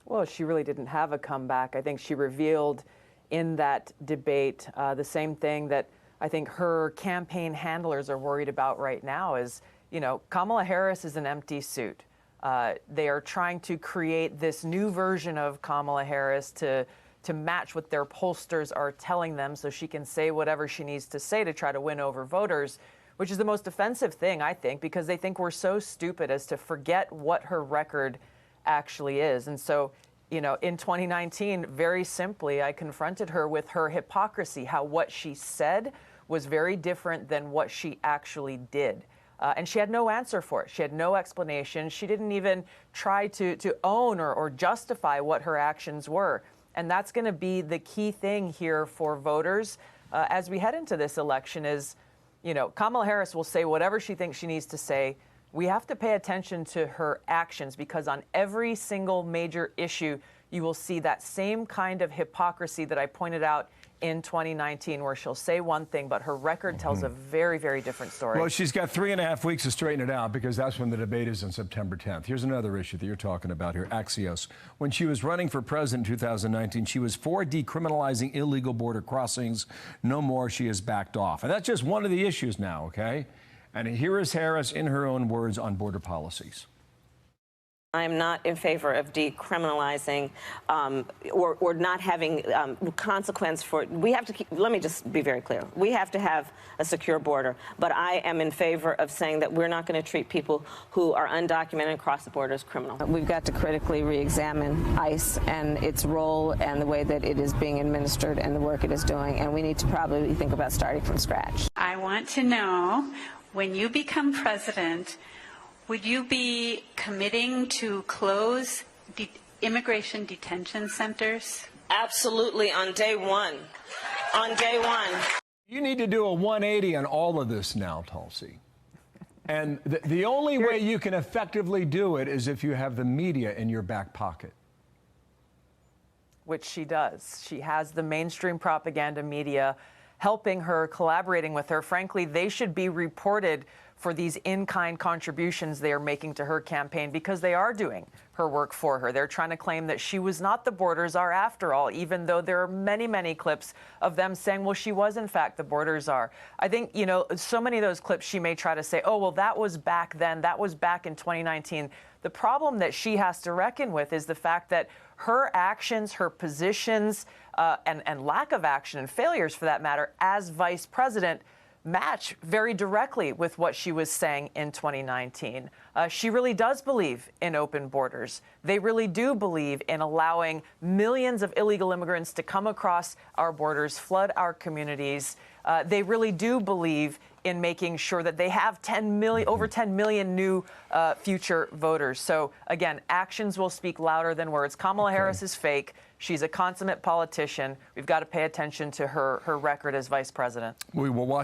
Well, she really didn't have a comeback. I think she revealed in that debate the same thing that I think her campaign handlers are worried about right now is, you know, Kamala Harris is an empty suit. They are trying to create this new version of Kamala Harris to match what their pollsters are telling them so she can say whatever she needs to say to try to win over voters, which is the most offensive thing, I think, because they think we're so stupid as to forget what her record actually is. And so, you know, in 2019, very simply, I confronted her with her hypocrisy, how what she said was very different than what she actually did. And she had no answer for it. She had no explanation. She didn't even try to own or justify what her actions were. And that's going to be the key thing here for voters as we head into this election is, you know, Kamala Harris will say whatever she thinks she needs to say. We have to pay attention to her actions because on every single major issue, you will see that same kind of hypocrisy that I pointed out in 2019, where she'll say one thing, but her record tells a very, very different story. Well, she's got 3.5 weeks to straighten it out because that's when the debate is on September 10th. Here's another issue that you're talking about here, Axios. When she was running for president in 2019, she was for decriminalizing illegal border crossings. No more, she has backed off. And that's just one of the issues now, okay? And here is Harris in her own words on border policies. I'm not in favor of decriminalizing or not having consequence for. We have to keep. Let me just be very clear. We have to have a secure border. But I am in favor of saying that we're not going to treat people who are undocumented and cross the border as criminal. We've got to critically re-examine ICE and its role and the way that it is being administered and the work it is doing. And we need to probably think about starting from scratch. I want to know, when you become president, would you be committing to close immigration detention centers? Absolutely, on day one. On day one. You need to do a 180 on all of this now, Tulsi. And the only way you can effectively do it is if you have the media in your back pocket. Which she does. She has the mainstream propaganda media helping her, collaborating with her. Frankly, they should be reported for these in-kind contributions they are making to her campaign because they are doing her work for her. They're trying to claim that she was not the border czar after all, even though there are many, many clips of them saying, well, she was in fact the border czar. I think, you know, so many of those clips she may try to say, oh, well, that was back then, that was back in 2019. The problem that she has to reckon with is the fact that her actions, her positions, and lack of action and failures for that matter as vice president match very directly with what she was saying in 2019. She really does believe in open borders. They really do believe in allowing millions of illegal immigrants to come across our borders, flood our communities. They really do believe in making sure that they have over 10 million new future voters. So again, actions will speak louder than words. Kamala Harris is fake. She's a consummate politician. We've got to pay attention to her record as vice president. We will watch.